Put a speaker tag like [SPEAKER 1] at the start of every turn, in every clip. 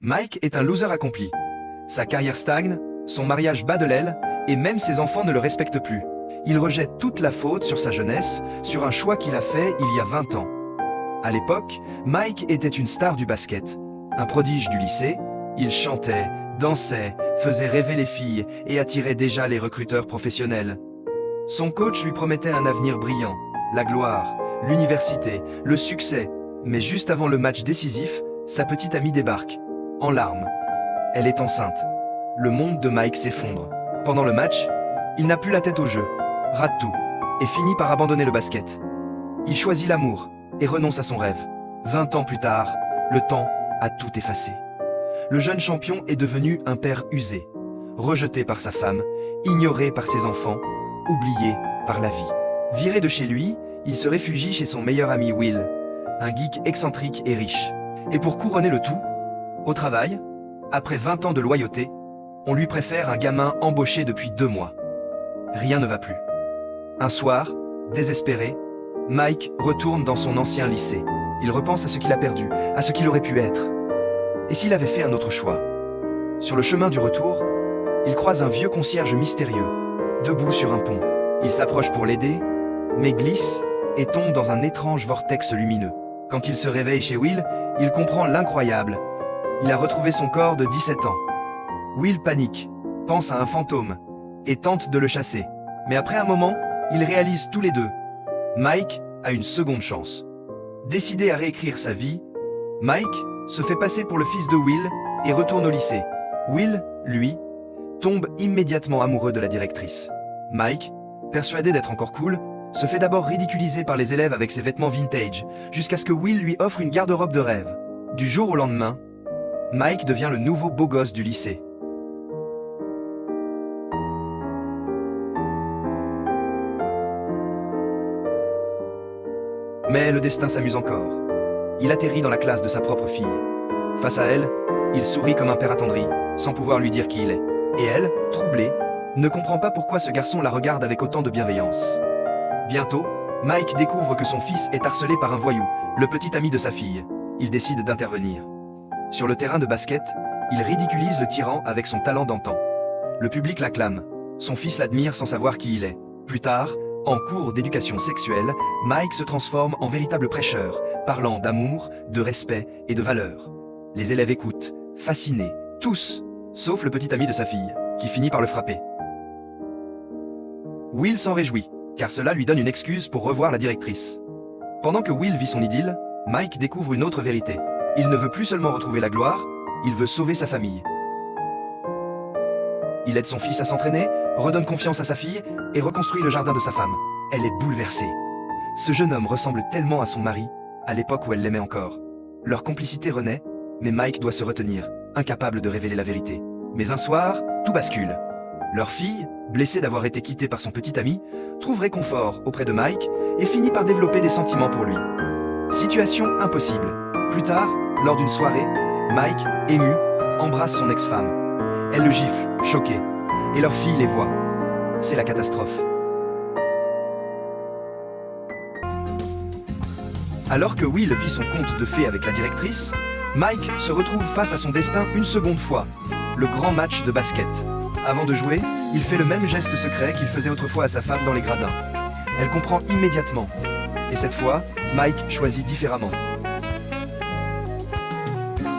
[SPEAKER 1] Mike est un loser accompli. Sa carrière stagne, son mariage bat de l'aile, et même ses enfants ne le respectent plus. Il rejette toute la faute sur sa jeunesse, sur un choix qu'il a fait il y a 20 ans. À l'époque, Mike était une star du basket, un prodige du lycée. Il chantait, dansait, faisait rêver les filles et attirait déjà les recruteurs professionnels. Son coach lui promettait un avenir brillant, la gloire, l'université, le succès. Mais juste avant le match décisif, sa petite amie débarque, en larmes. Elle est enceinte. Le monde de Mike s'effondre. Pendant le match, il n'a plus la tête au jeu, rate tout, et finit par abandonner le basket. Il choisit l'amour et renonce à son rêve. 20 ans plus tard, le temps a tout effacé. Le jeune champion est devenu un père usé, rejeté par sa femme, ignoré par ses enfants, oublié par la vie. Viré de chez lui, il se réfugie chez son meilleur ami Will, un geek excentrique et riche. Et pour couronner le tout, au travail, après 20 ans de loyauté, on lui préfère un gamin embauché depuis 2 mois. Rien ne va plus. Un soir, désespéré, Mike retourne dans son ancien lycée. Il repense à ce qu'il a perdu, à ce qu'il aurait pu être. Et s'il avait fait un autre choix? Sur le chemin du retour, il croise un vieux concierge mystérieux, debout sur un pont. Il s'approche pour l'aider, mais glisse et tombe dans un étrange vortex lumineux. Quand il se réveille chez Will, il comprend l'incroyable. Il a retrouvé son corps de 17 ans. Will panique, pense à un fantôme, et tente de le chasser. Mais après un moment, ils réalisent tous les deux. Mike a une seconde chance. Décidé à réécrire sa vie, Mike se fait passer pour le fils de Will et retourne au lycée. Will, lui, tombe immédiatement amoureux de la directrice. Mike, persuadé d'être encore cool, se fait d'abord ridiculiser par les élèves avec ses vêtements vintage, jusqu'à ce que Will lui offre une garde-robe de rêve. Du jour au lendemain, Mike devient le nouveau beau gosse du lycée. Mais le destin s'amuse encore. Il atterrit dans la classe de sa propre fille. Face à elle, il sourit comme un père attendri, sans pouvoir lui dire qui il est. Et elle, troublée, ne comprend pas pourquoi ce garçon la regarde avec autant de bienveillance. Bientôt, Mike découvre que son fils est harcelé par un voyou, le petit ami de sa fille. Il décide d'intervenir. Sur le terrain de basket, il ridiculise le tyran avec son talent d'antan. Le public l'acclame. Son fils l'admire sans savoir qui il est. Plus tard, en cours d'éducation sexuelle, Mike se transforme en véritable prêcheur, parlant d'amour, de respect et de valeur. Les élèves écoutent, fascinés, tous, sauf le petit ami de sa fille, qui finit par le frapper. Will s'en réjouit, car cela lui donne une excuse pour revoir la directrice. Pendant que Will vit son idylle, Mike découvre une autre vérité. Il ne veut plus seulement retrouver la gloire, il veut sauver sa famille. Il aide son fils à s'entraîner, redonne confiance à sa fille et reconstruit le jardin de sa femme. Elle est bouleversée. Ce jeune homme ressemble tellement à son mari, à l'époque où elle l'aimait encore. Leur complicité renaît, mais Mike doit se retenir, incapable de révéler la vérité. Mais un soir, tout bascule. Leur fille, blessée d'avoir été quittée par son petit ami, trouve réconfort auprès de Mike et finit par développer des sentiments pour lui. Situation impossible. Plus tard, lors d'une soirée, Mike, ému, embrasse son ex-femme. Elle le gifle, choquée, et leur fille les voit. C'est la catastrophe. Alors que Will vit son conte de fées avec la directrice, Mike se retrouve face à son destin une seconde fois, le grand match de basket. Avant de jouer, il fait le même geste secret qu'il faisait autrefois à sa femme dans les gradins. Elle comprend immédiatement. Et cette fois, Mike choisit différemment.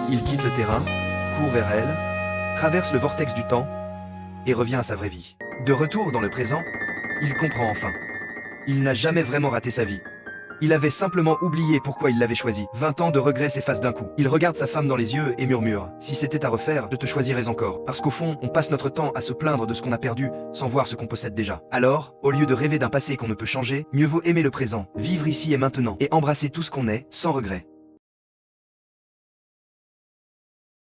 [SPEAKER 1] Il quitte le terrain, court vers elle, traverse le vortex du temps et revient à sa vraie vie. De retour dans le présent, il comprend enfin. Il n'a jamais vraiment raté sa vie. Il avait simplement oublié pourquoi il l'avait choisi. 20 ans de regrets s'effacent d'un coup. Il regarde sa femme dans les yeux et murmure « Si c'était à refaire, je te choisirais encore. » Parce qu'au fond, on passe notre temps à se plaindre de ce qu'on a perdu, sans voir ce qu'on possède déjà. Alors, au lieu de rêver d'un passé qu'on ne peut changer, mieux vaut aimer le présent, vivre ici et maintenant, et embrasser tout ce qu'on est, sans regret.